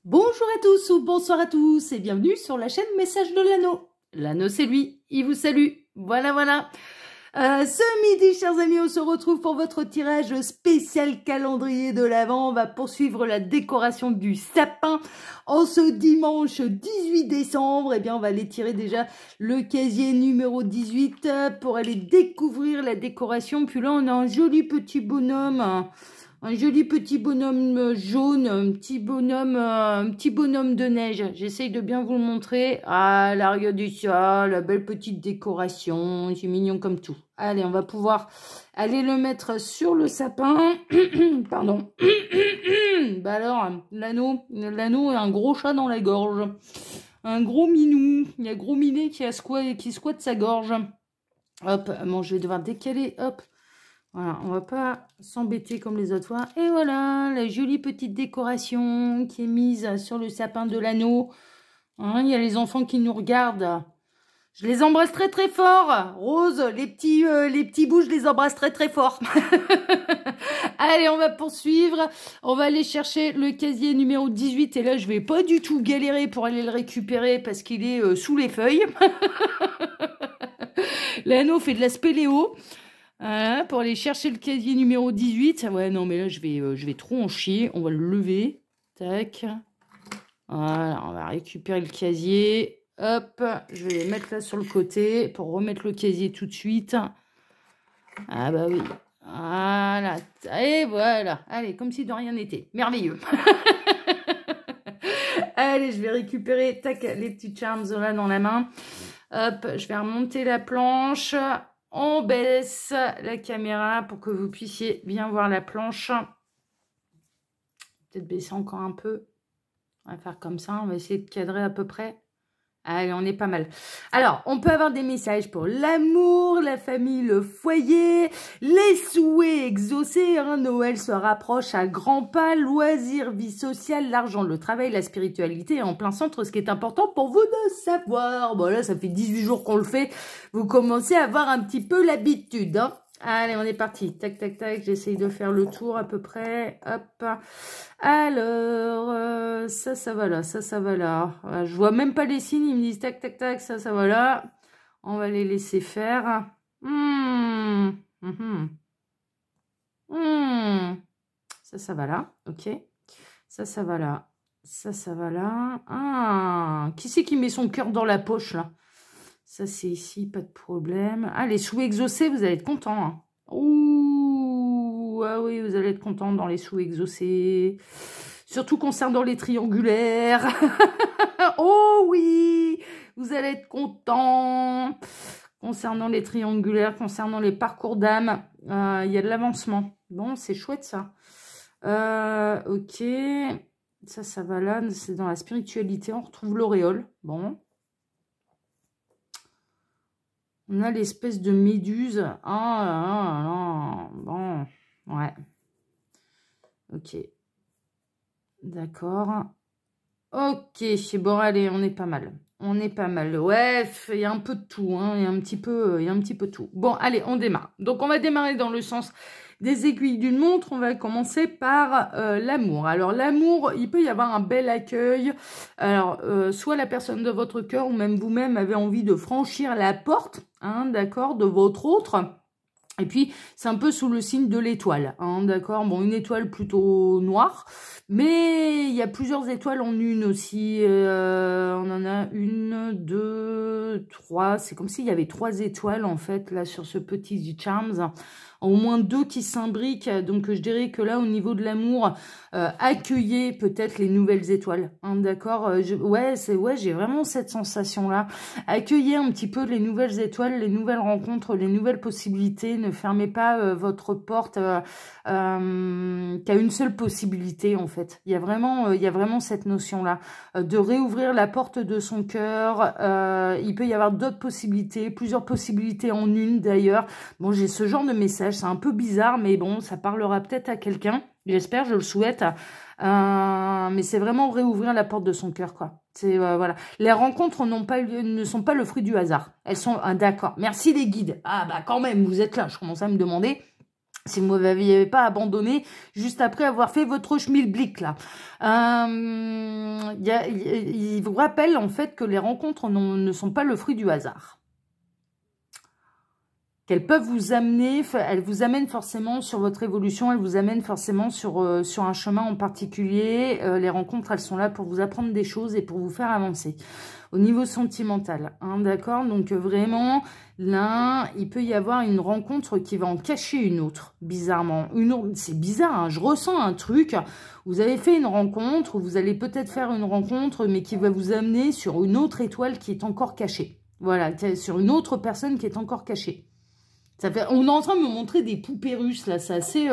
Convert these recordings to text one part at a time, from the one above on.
Bonjour à tous ou bonsoir à tous et bienvenue sur la chaîne Message de l'Anneau. L'Anneau c'est lui, il vous salue. Voilà. Ce midi, chers amis, on se retrouve pour votre tirage spécial calendrier de l'Avent. On va poursuivre la décoration du sapin en ce dimanche 18 décembre. Eh bien, on va aller tirer déjà le casier numéro 18 pour aller découvrir la décoration. Puis là, on a un joli petit bonhomme. Un joli petit bonhomme jaune, un petit bonhomme de neige. J'essaye de bien vous le montrer. Ah, là, regardez ça, la belle petite décoration. C'est mignon comme tout. Allez, on va pouvoir aller le mettre sur le sapin. Pardon. Bah alors, l'anneau a un gros chat dans la gorge. Un gros minou. Il y a gros minet qui squatte sa gorge. Hop, bon, je vais devoir décaler. Hop. Voilà, on va pas s'embêter comme les autres fois. Et voilà, la jolie petite décoration qui est mise sur le sapin de l'anneau. Hein, il y a les enfants qui nous regardent. Je les embrasse très très fort. Rose, les petits bouts, je les embrasse très très fort. Allez, on va poursuivre. On va aller chercher le casier numéro 18. Et là, je vais pas du tout galérer pour aller le récupérer parce qu'il est sous les feuilles. L'anneau fait de la spéléo. Voilà, pour aller chercher le casier numéro 18. Ouais, non, mais là, je vais trop en chier. On va le lever. Tac. Voilà, on va récupérer le casier. Hop, je vais les mettre là sur le côté pour remettre le casier tout de suite. Ah bah oui. Voilà. Et voilà. Allez, comme si de rien n'était. Merveilleux. Allez, je vais récupérer tac, les petits charms là dans la main. Hop, je vais remonter la planche. On baisse la caméra pour que vous puissiez bien voir la planche. Peut-être baisser encore un peu. On va faire comme ça. On va essayer de cadrer à peu près. Allez, on est pas mal. Alors, on peut avoir des messages pour l'amour, la famille, le foyer, les souhaits exaucés. Hein, Noël se rapproche à grands pas. Loisirs, vie sociale, l'argent, le travail, la spiritualité. En plein centre, ce qui est important pour vous de savoir. Bon, là, ça fait 18 jours qu'on le fait. Vous commencez à avoir un petit peu l'habitude. Hein. Allez, on est parti. Tac, tac, tac. J'essaye de faire le tour à peu près. Hop. Alors, ça va là. Ça va là. Je vois même pas les signes. Ils me disent tac, tac, tac. Ça va là. On va les laisser faire. Ça va là. Ok. Ça va là. Ça va là. Ah. Qui c'est qui met son cœur dans la poche là? Ça, c'est ici, pas de problème. Ah, les sous exaucés, vous allez être contents. Hein. Ouh, ah oui, vous allez être contents dans les sous exaucés. Surtout concernant les triangulaires. Oh oui, vous allez être contents. Concernant les triangulaires, concernant les parcours d'âme, il y a de l'avancement. Bon, c'est chouette ça. Ok, ça va là. C'est dans la spiritualité, on retrouve l'auréole. Bon. On a l'espèce de méduse. Bon, ouais. Ok. D'accord. Ok, bon, allez, on est pas mal. On est pas mal. Ouais, il y a un peu de tout. Hein, il y a un petit peu de tout. Bon, allez, on démarre. Donc, on va démarrer dans le sens des aiguilles d'une montre. On va commencer par l'amour. Alors, l'amour, il peut y avoir un bel accueil. Alors, soit la personne de votre cœur ou même vous-même avez envie de franchir la porte, hein, d'accord, de votre autre. Et puis, c'est un peu sous le signe de l'étoile, hein, d'accord. Bon, une étoile plutôt noire, mais il y a plusieurs étoiles en une aussi. On en a une, deux, trois. C'est comme s'il y avait 3 étoiles, en fait, là, sur ce petit Charms. Au moins 2 qui s'imbriquent. Donc, je dirais que là, au niveau de l'amour, accueillez peut-être les nouvelles étoiles, hein, d'accord. J'ai vraiment cette sensation-là. Accueillez un petit peu les nouvelles étoiles, les nouvelles rencontres, les nouvelles possibilités. Ne fermez pas votre porte qu'à une seule possibilité, en fait. Il y a vraiment cette notion-là de réouvrir la porte de son cœur. Il peut y avoir d'autres possibilités, plusieurs possibilités en une d'ailleurs. Bon, j'ai ce genre de message, c'est un peu bizarre, mais bon, ça parlera peut-être à quelqu'un. J'espère, je le souhaite. Mais c'est vraiment réouvrir la porte de son cœur, quoi. C'est voilà. Les rencontres ne sont pas le fruit du hasard. Elles sont d'accord. Merci les guides. Ah bah quand même, vous êtes là. Je commence à me demander. Si vous ne m'aviez pas abandonné juste après avoir fait votre schmilblick, là. Il vous rappelle, en fait, que les rencontres ne sont pas le fruit du hasard. Qu'elles peuvent vous amener, elles vous amènent forcément sur votre évolution, elles vous amènent forcément sur un chemin en particulier. Les rencontres, elles sont là pour vous apprendre des choses et pour vous faire avancer. Au niveau sentimental, hein, d'accord? Donc vraiment, là, il peut y avoir une rencontre qui va en cacher une autre, bizarrement. C'est bizarre, hein, je ressens un truc. Vous avez fait une rencontre, ou vous allez peut-être faire une rencontre, mais qui va vous amener sur une autre étoile qui est encore cachée. Voilà, sur une autre personne qui est encore cachée. On est en train de me montrer des poupées russes, là, c'est assez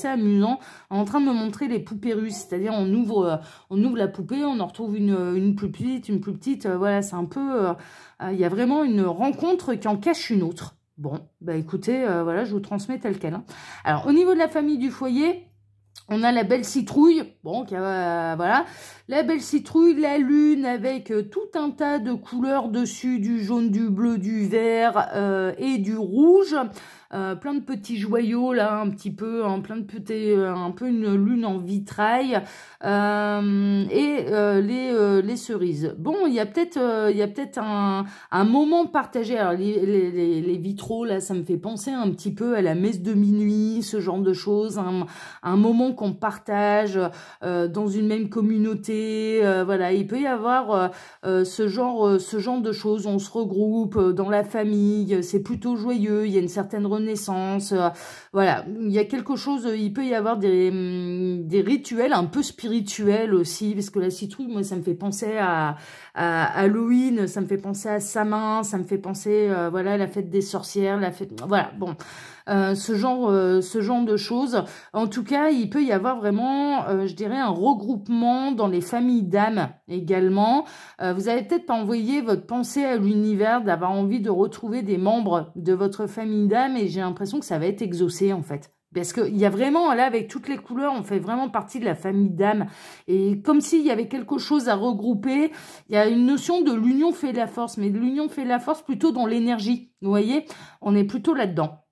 amusant. On est en train de me montrer les poupées russes, c'est-à-dire on ouvre la poupée, on en retrouve une plus petite, voilà, c'est un peu... Il y a vraiment une rencontre qui en cache une autre. Bon, bah écoutez, voilà, je vous transmets tel quel. Hein. Alors, au niveau de la famille du foyer... On a la belle citrouille, bon, voilà, la belle citrouille, la lune avec tout un tas de couleurs dessus, du jaune, du bleu, du vert et du rouge. Plein de petits joyaux là, un petit peu, un peu une lune en vitrail et les cerises. Bon, il y a peut-être un moment partagé. Alors les vitraux là, ça me fait penser un petit peu à la messe de minuit, ce genre de choses, un moment qu'on partage dans une même communauté. Voilà, il peut y avoir ce genre de choses. On se regroupe dans la famille, c'est plutôt joyeux. Il y a une certaine renaissance, voilà, il y a quelque chose, il peut y avoir des rituels un peu spirituels aussi, parce que la citrouille, moi, ça me fait penser à Halloween, ça me fait penser à Samin, ça me fait penser, voilà, la fête des sorcières, voilà, bon, ce genre de choses. En tout cas, il peut y avoir vraiment, je dirais, un regroupement dans les familles d'âmes également. Vous avez peut-être envoyé votre pensée à l'univers d'avoir envie de retrouver des membres de votre famille d'âmes et j'ai l'impression que ça va être exaucé en fait. Parce qu'il y a vraiment, là, avec toutes les couleurs, on fait vraiment partie de la famille d'âmes. Et comme s'il y avait quelque chose à regrouper, il y a une notion de l'union fait la force, mais de l'union fait la force plutôt dans l'énergie. Vous voyez, on est plutôt là-dedans.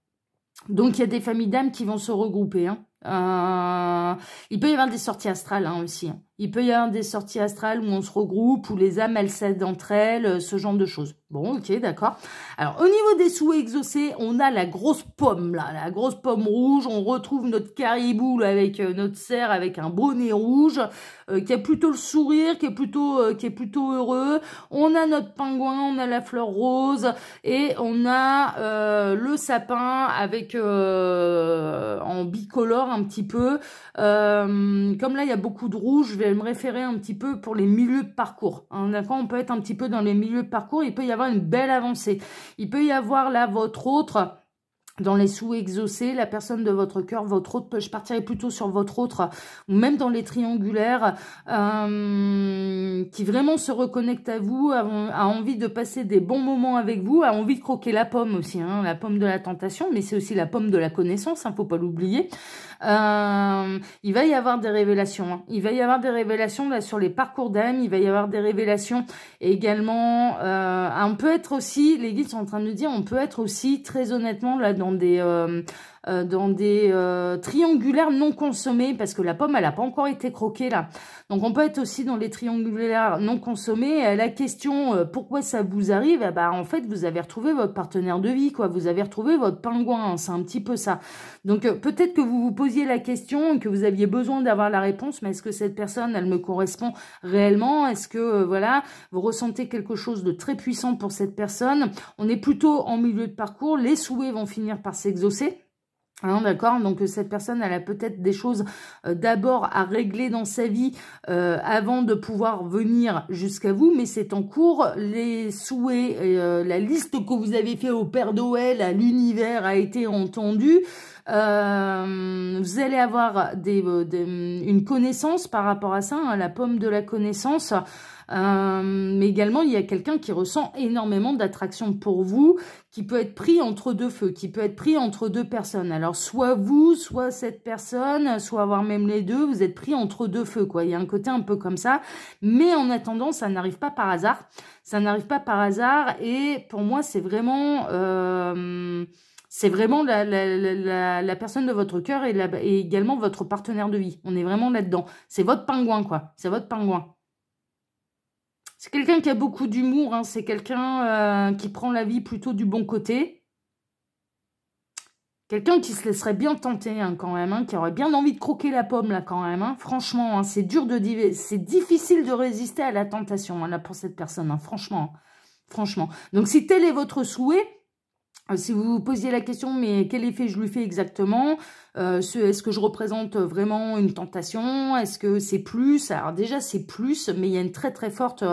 Donc, il y a des familles d'âmes qui vont se regrouper. Hein. Il peut y avoir des sorties astrales hein, aussi. Hein. Il peut y avoir des sorties astrales où on se regroupe, où les âmes, elles s'aident entre elles, ce genre de choses. Bon, ok, d'accord. Alors, au niveau des souhaits exaucés, on a la grosse pomme, là, la grosse pomme rouge. On retrouve notre caribou là, avec notre cerf avec un bonnet rouge, qui a plutôt le sourire, qui est plutôt heureux. On a notre pingouin, on a la fleur rose, et on a le sapin avec en bicolore un petit peu. Comme là, il y a beaucoup de rouge, je vais me référer un petit peu pour les milieux de parcours. Hein, d'accord, on peut être un petit peu dans les milieux de parcours, il peut y avoir une belle avancée. Il peut y avoir là votre autre... Dans les souhaits exaucés, la personne de votre cœur, votre autre, je partirais plutôt sur votre autre, ou même dans les triangulaires, qui vraiment se reconnecte à vous, a envie de passer des bons moments avec vous, a envie de croquer la pomme aussi, hein, la pomme de la tentation, mais c'est aussi la pomme de la connaissance, hein, faut pas l'oublier. Il va y avoir des révélations, hein. Il va y avoir des révélations là sur les parcours d'âme, il va y avoir des révélations également, on peut être aussi, les guides sont en train de nous dire, on peut être aussi très honnêtement là dans des triangulaires non consommés, parce que la pomme, elle n'a pas encore été croquée là. Donc, on peut être aussi dans les triangulaires non consommés. La question, pourquoi ça vous arrive? Eh ben, en fait, vous avez retrouvé votre partenaire de vie, quoi. Vous avez retrouvé votre pingouin, hein. C'est un petit peu ça. Donc, peut-être que vous vous posiez la question, que vous aviez besoin d'avoir la réponse, mais est-ce que cette personne, elle me correspond réellement? Est-ce que, voilà, vous ressentez quelque chose de très puissant pour cette personne? On est plutôt en milieu de parcours. Les souhaits vont finir par s'exaucer. Hein, d'accord, donc cette personne, elle a peut-être des choses d'abord à régler dans sa vie avant de pouvoir venir jusqu'à vous, mais c'est en cours. Les souhaits, la liste que vous avez fait au Père Noël, à l'univers, a été entendue. Vous allez avoir une connaissance par rapport à ça, hein, la pomme de la connaissance. Mais également, il y a quelqu'un qui ressent énormément d'attraction pour vous, qui peut être pris entre deux feux, qui peut être pris entre deux personnes. Alors, soit vous, soit cette personne, soit voire même les deux, vous êtes pris entre deux feux, quoi. Il y a un côté un peu comme ça. Mais en attendant, ça n'arrive pas par hasard. Ça n'arrive pas par hasard. Et pour moi, c'est vraiment... C'est vraiment la personne de votre cœur et également votre partenaire de vie. On est vraiment là-dedans. C'est votre pingouin, quoi. C'est votre pingouin. C'est quelqu'un qui a beaucoup d'humour, hein. C'est quelqu'un qui prend la vie plutôt du bon côté. Quelqu'un qui se laisserait bien tenter, hein, quand même, hein, qui aurait bien envie de croquer la pomme, là, quand même. Hein. Franchement, hein, c'est difficile de résister à la tentation, hein, là, pour cette personne, hein, franchement. Franchement. Donc, si tel est votre souhait, si vous vous posiez la question, mais quel effet je lui fais exactement? Est-ce que je représente vraiment une tentation? Est-ce que c'est plus? Alors déjà, c'est plus, mais il y a une très très forte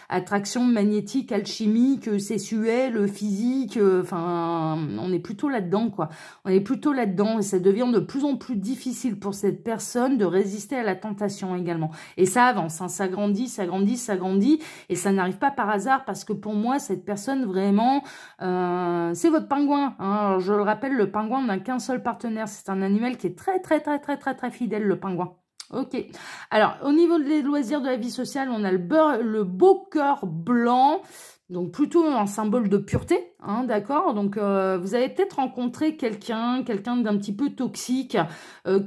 attraction magnétique, alchimique, sexuelle, physique. Enfin, on est plutôt là-dedans, quoi. On est plutôt là-dedans et ça devient de plus en plus difficile pour cette personne de résister à la tentation également. Et ça avance, hein, ça grandit, ça grandit, ça grandit et ça n'arrive pas par hasard parce que pour moi, cette personne vraiment, c'est votre pingouin. Hein. Alors, je le rappelle, le pingouin n'a qu'un seul partenaire. C'est un animal qui est très, très, très, très, très, très fidèle, le pingouin. Ok. Alors, au niveau des loisirs de la vie sociale, on a le beau cœur blanc. Donc, plutôt un symbole de pureté, hein, d'accord. Donc, vous avez peut-être rencontré quelqu'un d'un petit peu toxique,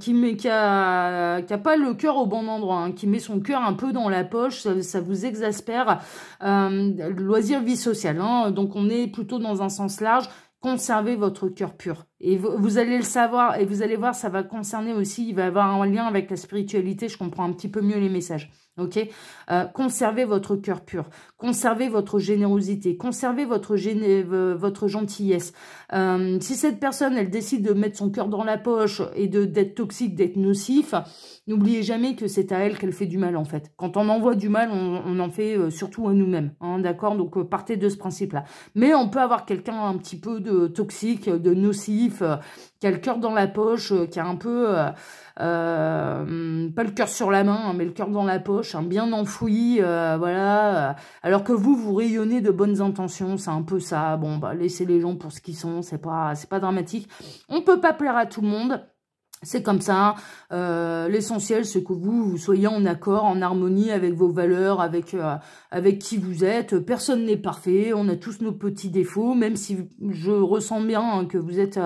qui a pas le cœur au bon endroit, hein, qui met son cœur un peu dans la poche, ça vous exaspère. Loisir vie sociale, hein, donc on est plutôt dans un sens large. Conservez votre cœur pur. Et vous allez le savoir, et vous allez voir, ça va concerner aussi, il va y avoir un lien avec la spiritualité, je comprends un petit peu mieux les messages. Ok, conservez votre cœur pur, conservez votre générosité, conservez votre gentillesse. Si cette personne, elle décide de mettre son cœur dans la poche et d'être toxique, d'être nocif, n'oubliez jamais que c'est à elle qu'elle fait du mal en fait. Quand on envoie du mal, on en fait surtout à nous-mêmes, hein, d'accord. Donc partez de ce principe-là. Mais on peut avoir quelqu'un un petit peu de toxique, de nocif, qui a le cœur dans la poche, qui a un peu... pas le cœur sur la main, hein, mais le cœur dans la poche, hein, bien enfoui, voilà. Alors que vous rayonnez de bonnes intentions, c'est un peu ça. Bon, bah, laissez les gens pour ce qu'ils sont, c'est pas dramatique. On peut pas plaire à tout le monde. C'est comme ça, l'essentiel c'est que vous soyez en accord, en harmonie avec vos valeurs, avec qui vous êtes. Personne n'est parfait, on a tous nos petits défauts, même si je ressens bien, hein, que vous êtes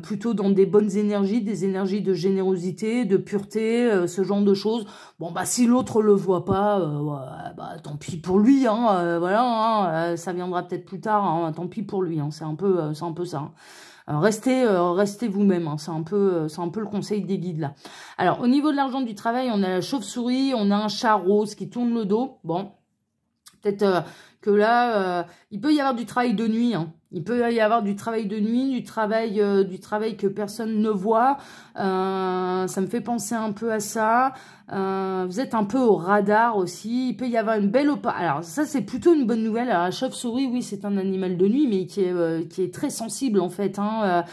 plutôt dans des bonnes énergies, des énergies de générosité, de pureté, ce genre de choses. Bon, bah si l'autre le voit pas, ouais, bah tant pis pour lui, hein, voilà, hein, ça viendra peut-être plus tard, hein, tant pis pour lui, hein, c'est un peu ça. Hein. Restez vous-même, hein, c'est un peu le conseil des guides là. Alors au niveau de l'argent du travail, on a la chauve-souris, on a un chat rose qui tourne le dos. Bon, peut-être que là, il peut y avoir du travail de nuit, hein. Il peut y avoir du travail de nuit, du travail que personne ne voit. Ça me fait penser un peu à ça. Vous êtes un peu au radar aussi. Il peut y avoir une belle Alors ça, c'est plutôt une bonne nouvelle. Alors la chauve-souris, oui, c'est un animal de nuit, mais qui est très sensible en fait. Hein.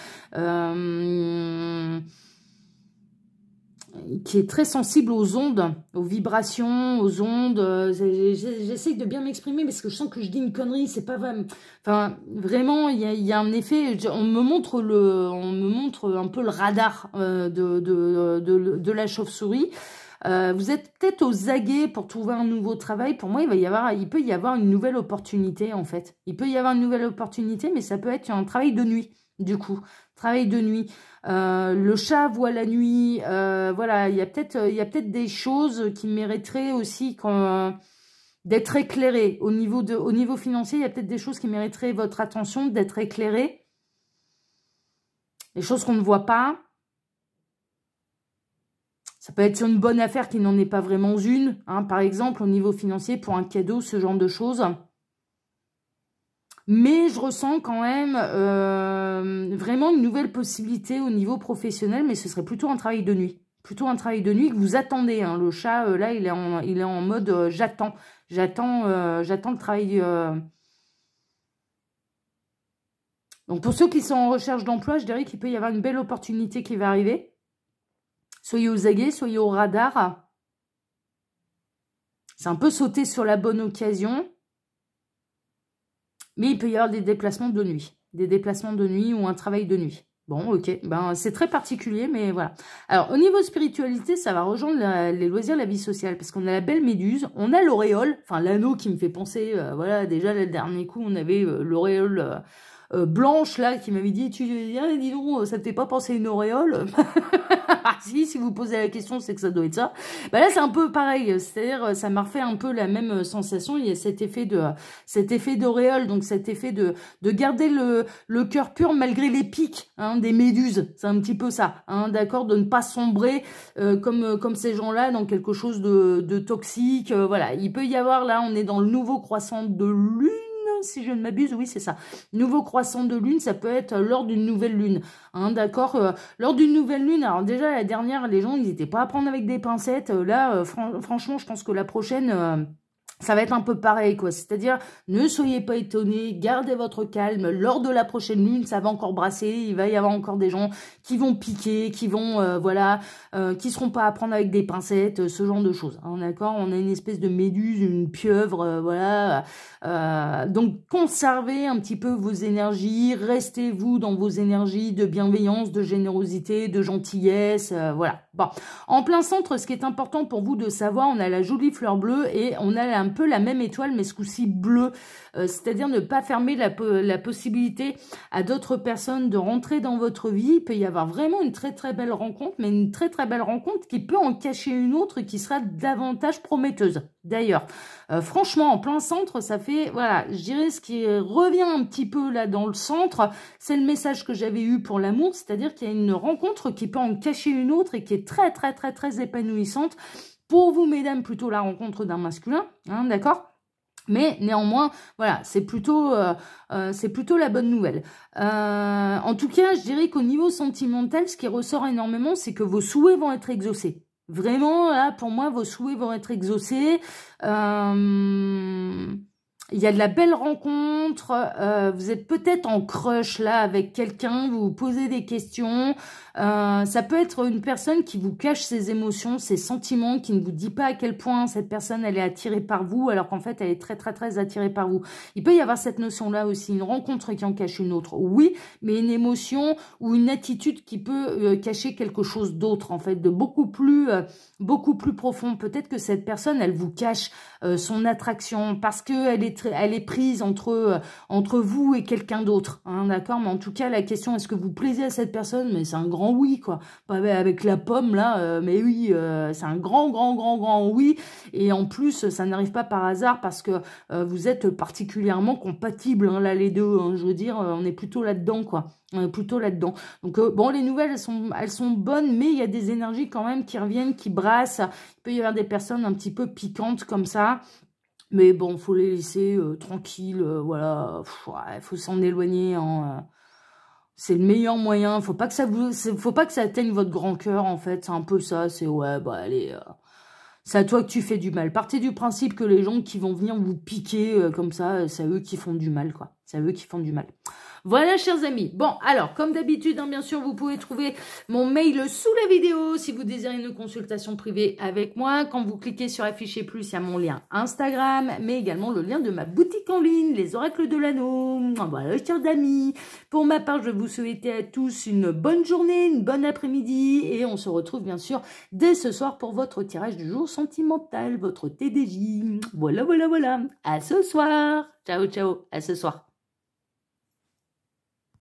Qui est très sensible aux ondes, aux vibrations, aux ondes. J'essaye de bien m'exprimer parce que je sens que je dis une connerie, c'est pas vrai. Enfin, vraiment, il y a un effet. On me montre un peu le radar de la chauve-souris. Vous êtes peut-être aux aguets pour trouver un nouveau travail. Pour moi, il peut y avoir une nouvelle opportunité en fait. Il peut y avoir une nouvelle opportunité, mais ça peut être un travail de nuit. Du coup, travail de nuit. Le chat voit la nuit. Voilà, il y a peut-être des choses qui mériteraient aussi d'être éclairées. Au niveau financier, il y a peut-être des choses qui mériteraient votre attention, d'être éclairées. Des choses qu'on ne voit pas. Ça peut être sur une bonne affaire qui n'en est pas vraiment une. Hein, par exemple, au niveau financier, pour un cadeau, ce genre de choses. Mais je ressens quand même vraiment une nouvelle possibilité au niveau professionnel, mais ce serait plutôt un travail de nuit. Plutôt un travail de nuit que vous attendez. Hein. Le chat, là, il est en mode j'attends. J'attends le travail. Donc pour ceux qui sont en recherche d'emploi, je dirais qu'il peut y avoir une belle opportunité qui va arriver. Soyez aux aguets, soyez au radar. C'est un peu sauter sur la bonne occasion. Mais il peut y avoir des déplacements de nuit. Des déplacements de nuit ou un travail de nuit. Bon, ok. Ben, c'est très particulier, mais voilà. Alors, au niveau spiritualité, ça va rejoindre les loisirs, la vie sociale. Parce qu'on a la belle méduse, on a l'auréole. Enfin, l'anneau qui me fait penser, voilà, déjà, le dernier coup, on avait l'auréole Blanche, là, qui m'avait dit, dis donc, ça te fait pas penser à une auréole? Ah, si vous posez la question, c'est que ça doit être ça. Bah là, c'est un peu pareil, c'est-à-dire, ça m'a refait un peu la même sensation. Il y a cet effet d'auréole, donc cet effet de garder le cœur pur malgré les pics, hein, des méduses. C'est un petit peu ça, hein, d'accord, de ne pas sombrer comme ces gens-là dans quelque chose de toxique. Voilà, il peut y avoir là, on est dans le nouveau croissant de lune. Si je ne m'abuse, oui, c'est ça. Nouveau croissant de lune, ça peut être lors d'une nouvelle lune. Hein, d'accord, lors d'une nouvelle lune, alors déjà, la dernière, les gens, ils n'étaient pas à prendre avec des pincettes. Là, franchement, je pense que la prochaine... ça va être un peu pareil, quoi. C'est-à-dire, ne soyez pas étonnés, gardez votre calme. Lors de la prochaine lune, ça va encore brasser. Il va y avoir encore des gens qui vont piquer, qui vont, voilà, qui seront pas à prendre avec des pincettes, ce genre de choses. Hein, d'accord? On a une espèce de méduse, une pieuvre, voilà. Donc, conservez un petit peu vos énergies. Restez-vous dans vos énergies de bienveillance, de générosité, de gentillesse, voilà. Bon, en plein centre, ce qui est important pour vous de savoir, on a la jolie fleur bleue et on a un peu la même étoile, mais ce coup-ci bleue. C'est-à-dire ne pas fermer la possibilité à d'autres personnes de rentrer dans votre vie. Il peut y avoir vraiment une très très belle rencontre, mais une très très belle rencontre qui peut en cacher une autre qui sera davantage prometteuse. D'ailleurs, franchement, en plein centre, ça fait, voilà, je dirais ce qui revient un petit peu là dans le centre, c'est le message que j'avais eu pour l'amour, c'est-à-dire qu'il y a une rencontre qui peut en cacher une autre et qui est très très très très épanouissante. Pour vous, mesdames, plutôt la rencontre d'un masculin, hein, d'accord ? Mais néanmoins, voilà, c'est plutôt la bonne nouvelle. En tout cas, je dirais qu'au niveau sentimental, ce qui ressort énormément, c'est que vos souhaits vont être exaucés. Vraiment, là, pour moi, vos souhaits vont être exaucés. Il y a de la belle rencontre, vous êtes peut-être en crush là avec quelqu'un, vous vous posez des questions, ça peut être une personne qui vous cache ses émotions, ses sentiments, qui ne vous dit pas à quel point cette personne elle est attirée par vous alors qu'en fait elle est très très très attirée par vous. Il peut y avoir cette notion là aussi, une rencontre qui en cache une autre, oui, mais une émotion ou une attitude qui peut cacher quelque chose d'autre en fait, de beaucoup plus profond. Peut-être que cette personne elle vous cache son attraction parce qu'elle est prise entre vous et quelqu'un d'autre, hein, d'accord, mais en tout cas la question est-ce que vous plaisez à cette personne, mais c'est un grand oui quoi, pas avec la pomme là, mais oui, c'est un grand oui, et en plus ça n'arrive pas par hasard parce que vous êtes particulièrement compatibles, hein, là les deux, hein, je veux dire, on est plutôt là-dedans quoi. Plutôt là-dedans. Donc bon, les nouvelles elles sont bonnes, mais il y a des énergies quand même qui reviennent, qui brassent. Il peut y avoir des personnes un petit peu piquantes comme ça. Mais bon, faut les laisser tranquilles, voilà. Il faut s'en éloigner. Hein, c'est le meilleur moyen. Faut pas que ça atteigne votre grand cœur, en fait. C'est un peu ça. C'est ouais, bah allez. C'est à toi que tu fais du mal. Partez du principe que les gens qui vont venir vous piquer comme ça, c'est à eux qui font du mal, quoi. C'est à eux qui font du mal. Voilà, chers amis. Bon, alors, comme d'habitude, hein, bien sûr, vous pouvez trouver mon mail sous la vidéo si vous désirez une consultation privée avec moi. Quand vous cliquez sur Afficher plus, il y a mon lien Instagram, mais également le lien de ma boutique en ligne, Les Oracles de l'Anneau. Voilà, chers amis. Pour ma part, je vais vous souhaiter à tous une bonne journée, une bonne après-midi, et on se retrouve, bien sûr, dès ce soir pour votre tirage du jour sentimental, votre TDJ. Voilà. À ce soir. Ciao, ciao. À ce soir.